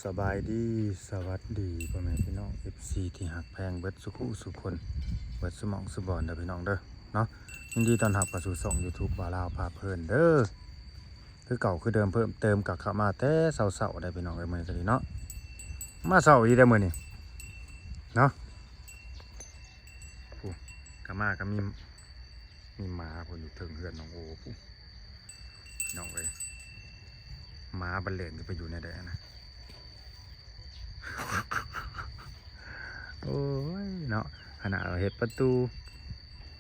สบายดีสวัสดีพ่อแม่พี่น้อง FC ที่หักแพงเบิดสุขุสุคนเบิดสมองสุบอนเด้อพี่น้องเด้อเนาะยินดีต้อนรับเข้าสู่ช่อง YouTube บ่าวลาวพาเพลินเด้อคือเก่าคือเดิมเพิ่มเติมกับเข้ามาแต่เช้าๆได้พี่น้องเอ้ยมื้อนี้ก็ดีเนาะมาเช้าอีได้มื้อนี้เนาะผู้ก็มาก็มีหมาพุ่นอยู่เทิงเฮือนน้องโอผู้พี่น้องเอ้ยหมาบันเลงไปอยู่ในใดนะโอ้ยเนาะขณะเราเห็ดประตู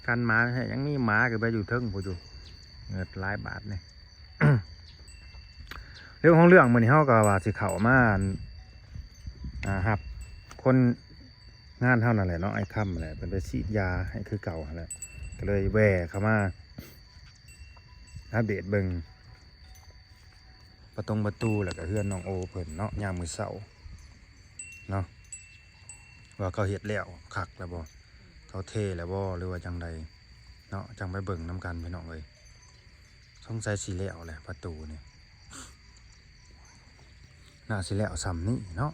กันหมายังมีหมาก็ไปอยู่เทิงผู้อยู่เงินหลายบาทเนี่ย เรื่องของเรื่องมื้อนี้เฮาก็ว่าสิเข้ามาครับคนงานเฮานั่นแหละเนาะไอ้ค่ำแหละเพิ่นไปฉีดยาให้คือเก่าแหละก็เลยแว่เข้ามาอัปเดตเบิ่งประตูแล้วก็เฮือนน้องโอเพิ่นเนาะยามมื้อเช้าเนาะว่าเขาเฮ็ดแล้วคักแล้วบ่เขาเทแล้วบ่หรือว่าจังใดเนาะจังไปเบิ่งนํกันพี่น้องเอ้ยสงสัยสิแล้วแหละประตูนี่น่าสิแล้วซ้ำนี่เนาะ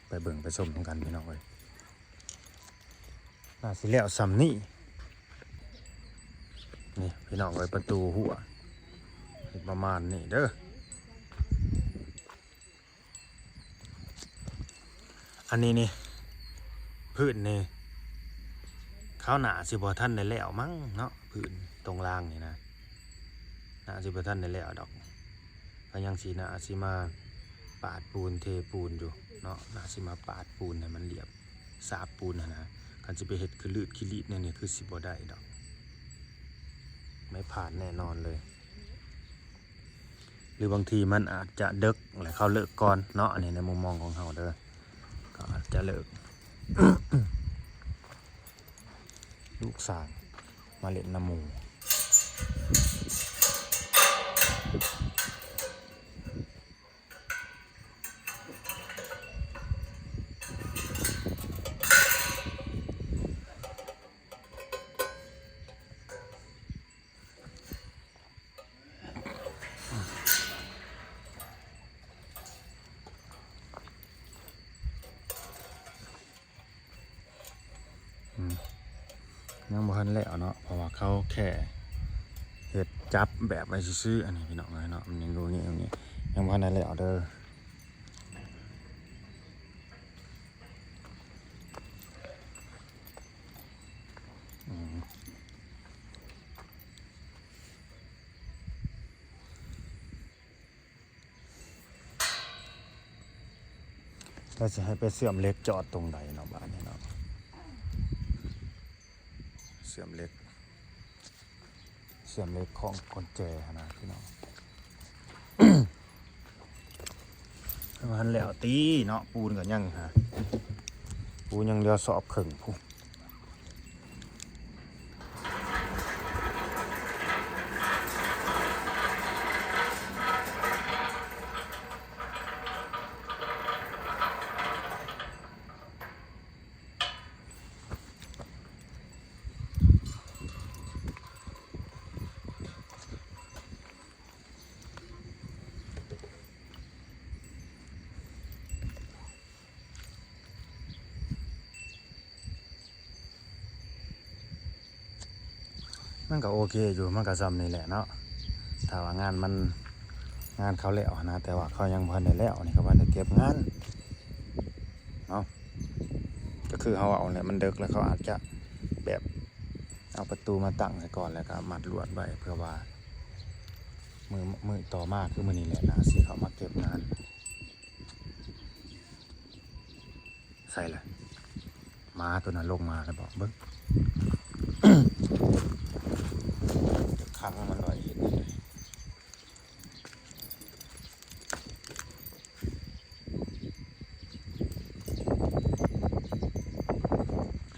ไปเบิ่งไปชมกันพี่น้องเอ้ยน่าสิแล้วซ้ำนี่นี่พี่น้องเอ้ยประตูหัวประมาณนี้เด้ออันนี้นี่พื้นนี่เขาหนาสิบ่ทันได้แล้วมั้งเนาะพื้นตรงล่างนี่นะหนาสิบ่ทันได้แล้วดอกก็ยังสิหนาสิมาปาดปูนเทปูนอยู่เนาะหนาสิมาปาดปูนให้มันเรียบสาบปูนนะกันสิไปเฮ็ดคือลืดขี้ลีดเนี่ยคือสิบ่ได้ดอกไม่ผ่านแน่นอนเลยหรือบางทีมันอาจจะเดึกอะไรเขาเลิกก่อนเนาะอันนี้ในมุมมองของเขาเด้อก็อาจจะเลิก ลูกสาวมาเล่นน้ำหมูยังบ่ทันแล้วเนาะเพราะว่าเขาแค่เฮ็ดจับแบบไว้ซื่อๆอันนี้พี่น้องเนาะมันยังดูนี่ตรงนี้ยังบ่ทันได้แล้วเด้อเราจะให้ไปเสื่อมเล็กจอดตรงไหนเนาะบ้านนี้เนาะเสื่อมเล็กของคนแจนะพี่น้อง มันแล้วตีเนาะปูนกันยังฮะปูนยังเรือสอบขึงพูมันก็โอเคอยู่มันก็ซ้ำนี่แหละเนาะถ้าว่างานเขาแล้วนะแต่ว่าเขายังพันได้แล้วนี่เขาพันได้เก็บงานเนาะก็คือเขาเอาเนี่ยมันเดึกแล้วเขาอาจจะแบบเอาประตูมาตั้งไว้ก่อนแล้วก็มัดลวดไว้เพื่อว่ามือต่อมาคือมือนี้แหละนะสิเขามาเก็บงานใส่เลยม้าตัวนั้นลงมาแล้วบอกเบิ้ง ขังมันไว้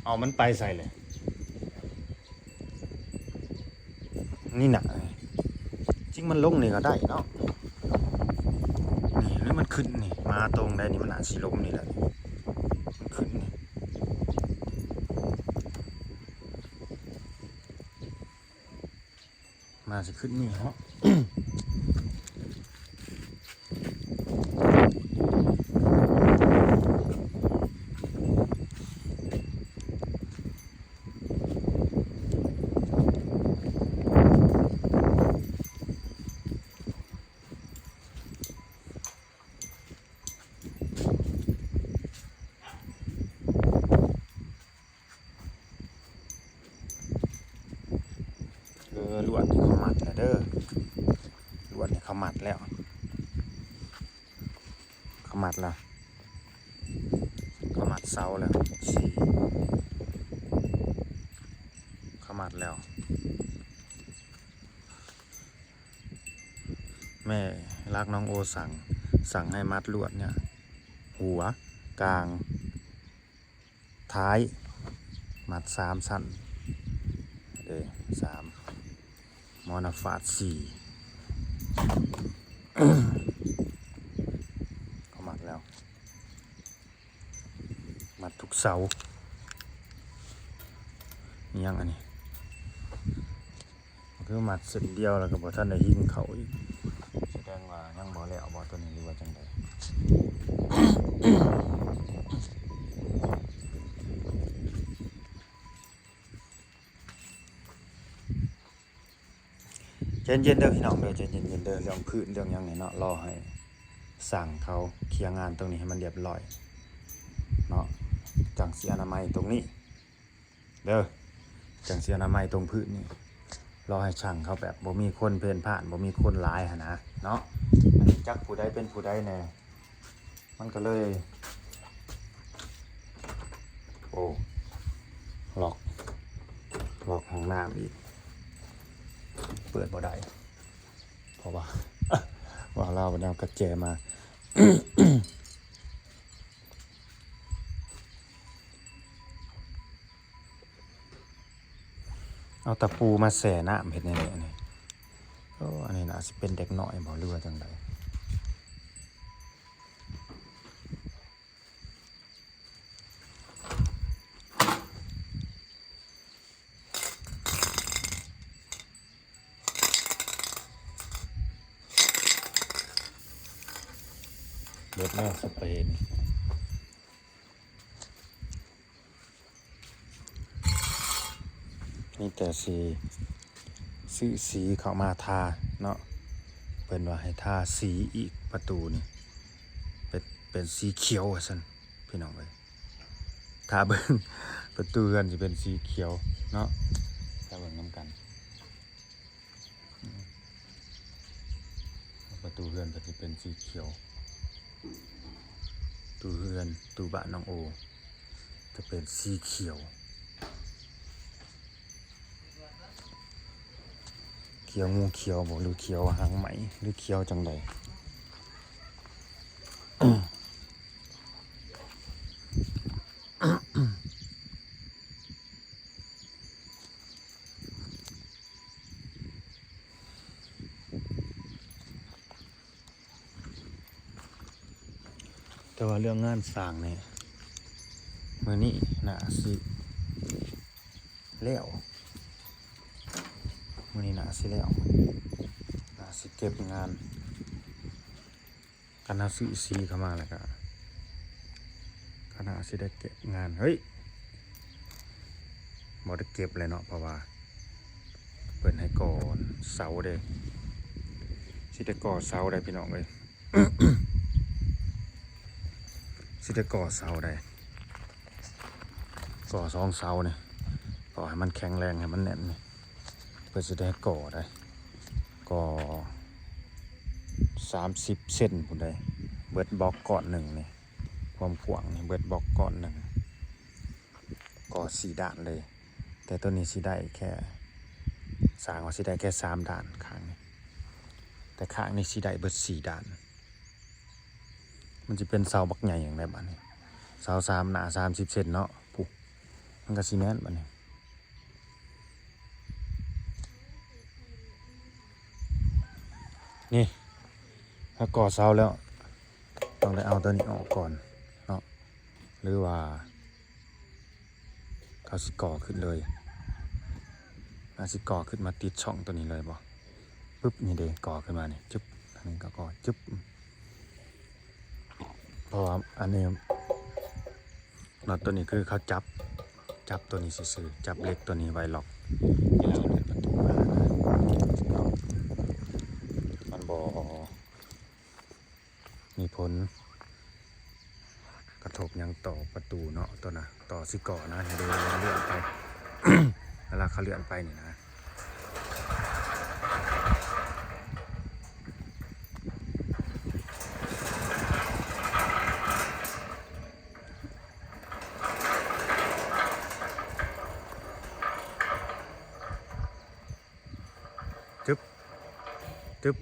เอามันไปใส่เลยนี่หนักจริงมันลงนี่ก็ได้เนาะนี่หรือมันขึ้นนี่มาตรงได้นี่มันอาจสิลมนี่แหละมันขึ้นนี่ น่าจะขึ้นนี่เนาะลวดนี่เขามัดแล้วเด้อลวดนี่เขามัดแล้วเขามัดแล้วเขามัดเสาแล้วสี่เขามัดแล้วแม่รักน้องโอสั่งให้มัดลวดเนี่ยหัวกลางท้ายมัด3 สั้นเด้3มอนาฟาด4ก็มัดแล้วมัดทุกเสายังอันนี้คือมัดเส้นเดียวแล้วก็บ่ทันได้หิ้งเขาอีกแสดงว่ายังบ่แล้วบ่ตัวนี้หรือว่าจังไดเย็นๆเด้อพี่น้องเด้อเย็นๆเด้อเรื่องพื้นเรื่องหยังนี่เนาะรอให้สั่งเขาเคลียร์งานตรงนี้ให้มันเรียบร้อยเนาะจังสิอนามัยตรงนี้เด้อจังสิอนามัยตรงพื้นนี่รอให้ช่างเขาแบบบ่มีคนเพ่นผ่านบ่มีคนหลายหั่นนะเนาะอันนี้จักผู้ใดเป็นผู้ใดแน่มันก็เลยโอ้ล็อกห้องน้ำอีกเปิดบ่ได้เพราะว่าว่าเราเอากระแจมา เอาตะปูมาแส่น้ำเห็ดในนี้นี่อันนี้น่าจะเป็นเด็กน้อยบ่หรือว่าจังไดเด็กแม่สเปนนี่แต่ซื้อสีเข้ามาทาเนาะเป็นว่าให้ทาสีอีกประตูนี่เป็นสีเขียวอ่ะซั่นพี่น้องเอ้ยทาเบิ่งประตูกันสิเป็นสีเขียวเนาะทาเบิ่งนำกันประตูเรือนก็สิเป็นสีเขียวตู้เรือนตู้บ้านน้องโอจะเป็นสีเขียวเขียวงูเขียวบอกหรือเขียวหางไหมหรือเขียวจังใดแต่ว่าเรื่องงานสร้างเนี่ยมื้อนี้น่าสิแล้วมื้อนี้น่าสิแล้วน่าสิเก็บงานกันน่าซื้อสีเข้ามาแล้วก็น่าสิได้เก็บงานเฮ้ยบ่ได้เก็บเลยเนาะเพราะว่าเพิ่นให้ก่อนเสาเด้สิได้ก่อเสาได้พี่น้องเอ้ย สิได้ก่อเสาได้ก่อ2 เสาเนี่ยก่อให้มันแข็งแรงให้มันแน่นนี่เพื่อจะได้ก่อได้ก่อ30 เซนพุ่นได้เบิดบล็อกก้อนหนึ่งนี่ความกว้างนี่เบิดบล็อกก้อนหนึ่งก่อ4 ด้านเลยแต่ตัวนี้สิได้แค่สร้างว่าสิได้แค่3 ด้านข้างนี้แต่ข้างนี้สิได้เบิด4 ด้านมันจะเป็นเสาบักใหญ่อย่างไรบ้างนี่เสา3 หนา30 เซนเนาะปุ๊บมันก็สิแม่นบ้างนี่นี่ถ้าก่อเสาแล้วต้องได้เอาตัวนี้ออกก่อนเนาะหรือว่าเขาสิก่อขึ้นเลยอาสิก่อขึ้นมาติดช่องตัวนี้เลยบ่ ปึ๊บนี่เด้ก่อขึ้นมานี่จึ๊บอันนี้ก็ก่อจึ๊บเพราะว่าอันนี้น็อตตัวนี้คือเขาจับตัวนี้ซื่อๆจับเหล็กตัวนี้ไว้ล็อกเวลาเปิดประตูมามันบ่มีผลกระทบยังต่อประตูเนาะตัวน่ะต่อสิก่อนะเดี๋ยวเลื่อนไป เวลาเขาเลื่อนไปนี่นะจึ๊บจึ๊บ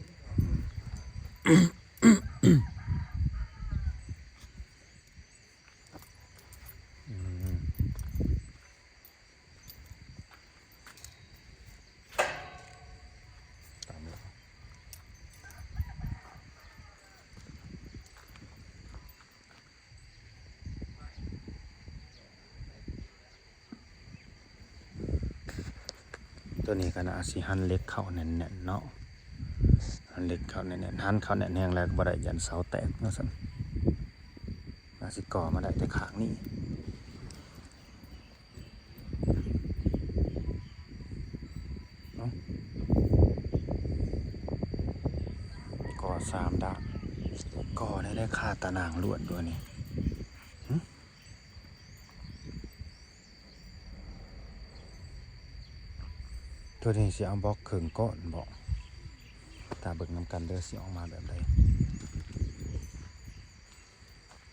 ตัวนี้ก็น่าสิหันเล็กเข้าแน่นๆเนาะหันเล็กเข้าแน่นๆหันเข้าแน่นแห้งแล้วก็บ่ได้ยันเสาแตกเนาะซั่นน่าสิก่อมาได้แต่ข้างนี้เนาะก่อ3 ด้านก่อได้ค่าตะนางลวดด้วยนี่ตัวนี้สิเอาบล็อกครึ่งก้อนบอกตาเบิกน้ำกันเด้อสิออกมาแบบใด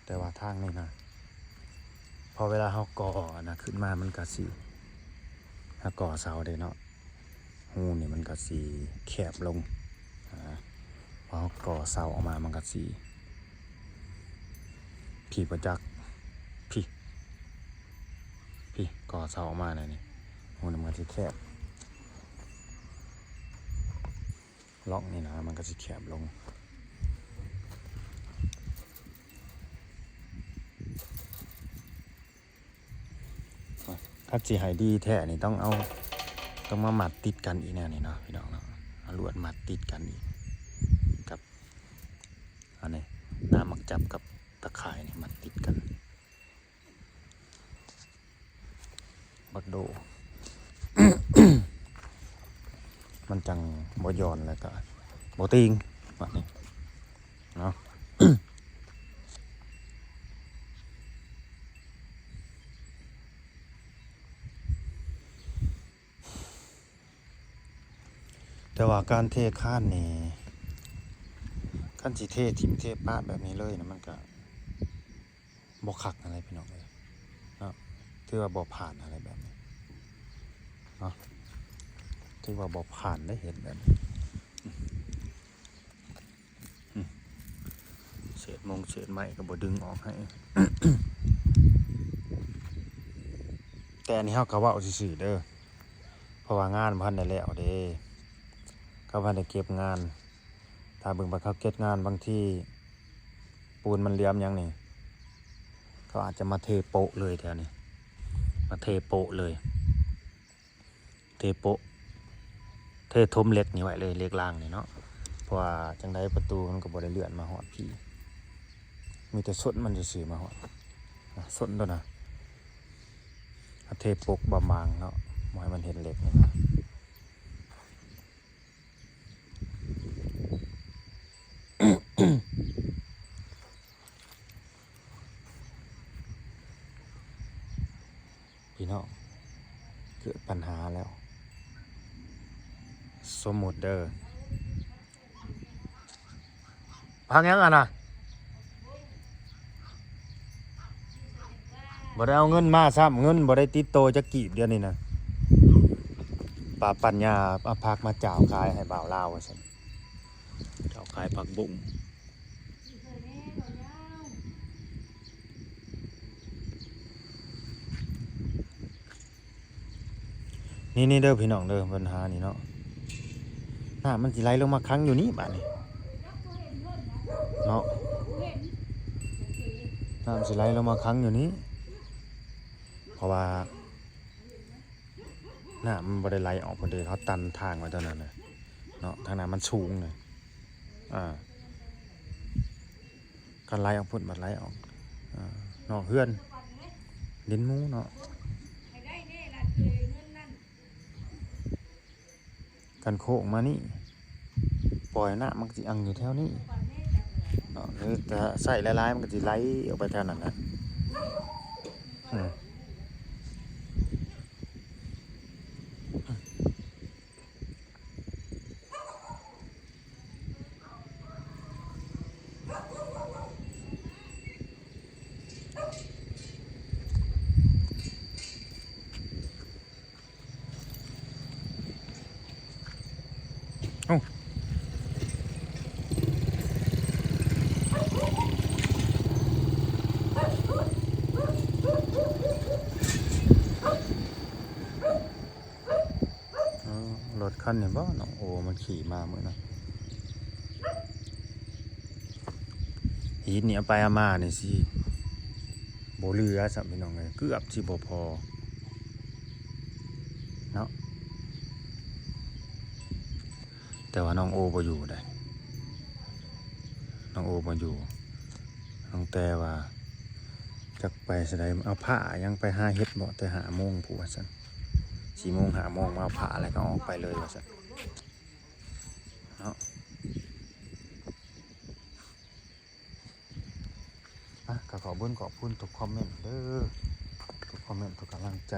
แต่ว่าทางนี้นะพอเวลาเขาก่อนะขึ้นมามันก็สิถ้าก่อเสาได้เนาะหูนี่มันก็สิแคบลงพอเขาก่อเสาออกมามันก็สิผีประจักษ์พี่ก่อเสาออกมาเลยนี่หูนี่มันสิแคบล็อกนี่นะมันก็จะแคบลงถ้าจีไฮดีแท้นี่ต้องมามัดติดกันอีกแน่นี่เนาะพี่น้องเนาะลวดมัดติดกันอีกกับอันนี้หน้ามักจับกับตะข่ายนี่มัดติดกันบักโด มันจังบ่ย้อนแล้วก็บ่ติงแบบนี้เนาะ แต่ว่าการเทข้านนี่ขั้นสิเททิมเทป้าแบบนี้เลยนะมันก็บ่คักอะไรพี่น้องเลยเนาะถือว่าบ่ผ่านอะไรแบบนี้เนาะถือว่าบ่ผ่านได้เห็นแบบนี้เศษไม้ก็บ่ดึงออกให้ แต่อันนี้เฮาก็เว้าซื่อๆเด้อเพราะว่างานบ่ทันได้แล้วเด้ก็บ่ทันได้เก็บงานถ้าเบิ่งไปเขาเก็บงานบางที่ปูนมันเหลี่ยมหยังนี่เขาอาจจะมาเทโปะเลยแถวนี้มาเทโปะเลยเทโปะเททมเหล็กนี่ไว้เลยเหล็กล่างนี่เนาะเพราะว่าจังไดประตูมันก็บ่ได้เลื่อนมาฮอดพี่มีแต่ส้นมันซื่อๆมาฮอดส้นตัวน่ะเทโปะบางๆเนาะบ่ให้มันเห็นเหล็กนี่นะพี่น้องเกิดปัญหาแล้วสมมุติเด้อพังยังอ่ะนะบ่ได้เอาเงินมาซ้ำเงินบ่ได้ติดโตจะกีบเดียวนี่นะป้าปัญญาเอาผักมาจ่าวขายให้บ่าวลาวว่าซั่นจ่าวขายผักบุ้งนี่เด้อพี่น้องเด้อปัญหานี่เนาะน้ามันสิไหลลงมาค้างอยู่นี่บัดนี้เนาะน้ำสิไหลลงมาค้างอยู่นี้เพราะว่าน้ำมันบ่ได้ไหลออกพอดีเขาตันทางไว้ตอนนั้นน่ะ เนาะทางนั้นมันสูงเลยกันไล่ออกพุ่นบัดไล่ออกนอกเฮือนดินหมูเนาะกันโค้งมานี่ปล่อยหน้ามันก็สิอังอยู่แถวนี้เนาะหรือแต่ใส่หลายๆมันก็สิไหลออกไปแถวนั้นนะรถคันนี่บ่น้องโอมันขี่มาเมื่อนั้นหินเนี่ยไปอามาเนี่ยสิโบเรือสัมพี่น้องเลยเกือบสิบ่พอเนาะแต่ว่าน้องโอบ่อยู่ได้น้องโอบ่อยู่น้องแต่ว่าจักไปแสดงเอาผ้ายังไปหาเฮ็ดบ่แต่5 โมงผู้ว่าซั่น4 โมง5 โมงมาเอาผ้าอะไรก็ออกไปเลยว่าซั่นเนาะก็ขอบุญขอบคุณทุกคอมเมนต์เด้อทุกคอมเมนต์ทุกกำลังใจ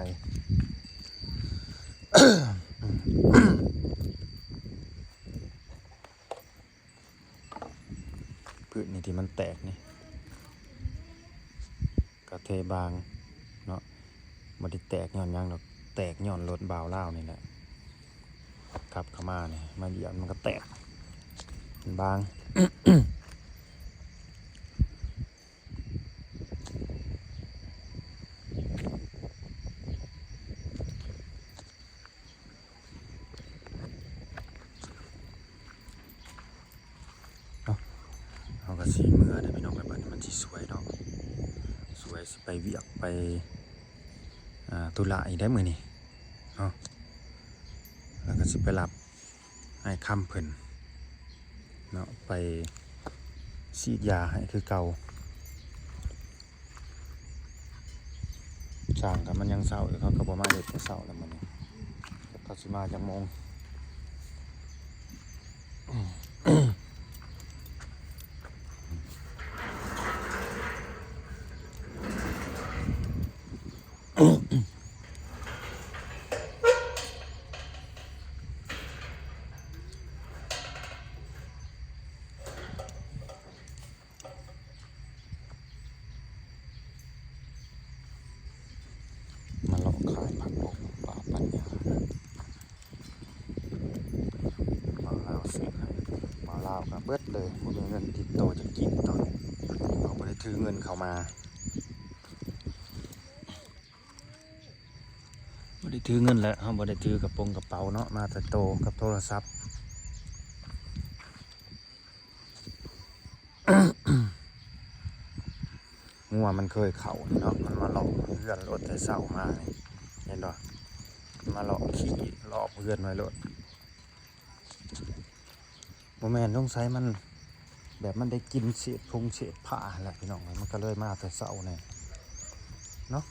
พืชนี่ที่มันแตกนี่กระเทบางเนาะบ่ได้แตกย้อนหยังดอกแตกย้อนรถบ่าวลาวนี่แหละขับเข้ามานี่มาเหยียบมันก็แตกมันบาง เอากระสีเมื่อได้พี่น้องไปบ้านมันสิสวยเนาะสวยสิไปเวียกไปตุลาอีกได้มื้อนี้เนาะแล้วก็สิไปรับให้คำเพิ่นเนาะไปฉีดยาให้คือเก่าช่างกับมันยังเศร้าอยู่เขาก็บ่มาเฮ็ดแต่เช้าแล้วมื้อนี้เขาสิมาจักโมง มาเลาะขายผักบกป่าปัญญามาลาวซื้อให้มาลาวกับเบิดเลยบ่มีเงินติดต่อจะกินตอนเขาบ่ได้ถือเงินเข้ามาบ่ได้ถือเงินแล้วเขาบ่ได้ถือกระเป๋าเนาะมาแต่โตกับโทรศัพท์ งัวมันเคยเข่าเนาะมันมาหลอกเพื่อนรถแต่เศร้ามาเห็นป่ะมาหลอกขี่หลอกเพื่อนไว้รถโมแมนต้องใช้มันแบบมันได้กินเศษพุงเศษผ้าแหละพี่น้องมันก็เลยมาแต่เศร้าเนี่ยเนาะ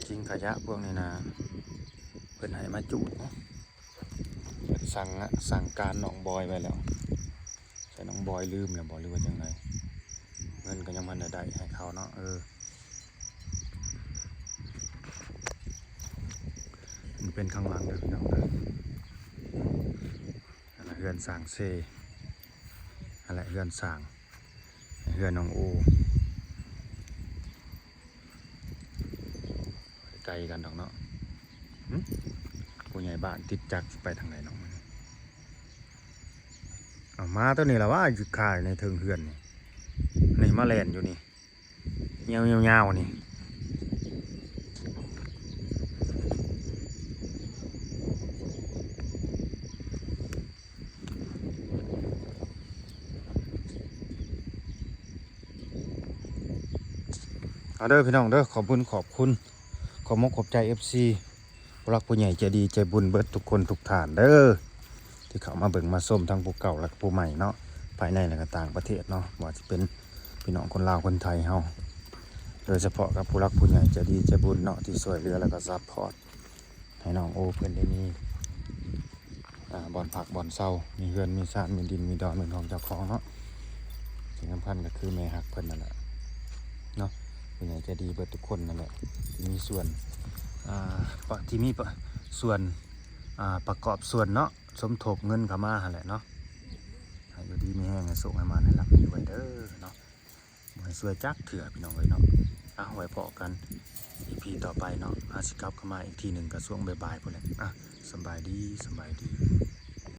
จริงขยะพวกนี้นะเพิ่นให้มาจูดเนาะสั่งการน้องบอยไปแล้วแต่น้องบอยลืมแล้วบอกหรือว่ายังไงเงินก็ยังมันได้ให้เขาเนาะมันเป็นข้างหลังเด้อพี่น้องเด้ออะไรเฮือนสั่งเซอะไรเฮือนสั่งเฮือนน้องโอไกลกันดอกเนาะผู้ใหญ่บ้านติดจักไปทางไหนน้องเอามาตัวนี้ละว่าอยู่ขายในเทิงเฮือนนี่มาแล่นอยู่นี่เงี้ยวนี่ เอาเด้อพี่น้องเด้อขอบคุณขอมกขอบใจ FC ผู้รักผู้ใหญ่ใจดีใจบุญเบิดทุกคนทุกฐานเด้อที่เข้ามาเบิ่งมาส้มทั้งผู้เก่าและผู้ใหม่เนาะภายในและก็ต่างประเทศเนาะว่าจะเป็นพี่น้องคนลาวคนไทยเฮาโดยเฉพาะกับผู้รักผู้ใหญ่ใจดีใจบุญเนาะที่ช่วยเหลือแล้วก็ซัพพอร์ตให้น้องโอเพิ่นได้มีบ่อนผักบ่อนเศร้ามีเฮือนมีซ่านมีดินมีดอนมีของเจ้าของเนาะสิ่งสำคัญก็คือแม่ฮักเพิ่นนั่นแหละเนาะผู้ใหญ่ใจดีเบิดทุกคนนั่นแหละที่มีส่วนที่มีส่วนประกอบส่วนเนาะสมทบเงินเข้ามาหั่นแหละเนาะให้อยู่ดีมีแห้งให้ส่งให้มาให้รับให้ไว้เด้อเนาะบ่ให้ช่วยจักเถื่อพี่น้องเอ้ยเนาะไว้พอกัน EP ต่อไปเนาะสิกลับเข้ามาอีกทีหนึ่งก็ช่วงบ่ายๆพุ่นแหละสำบายดี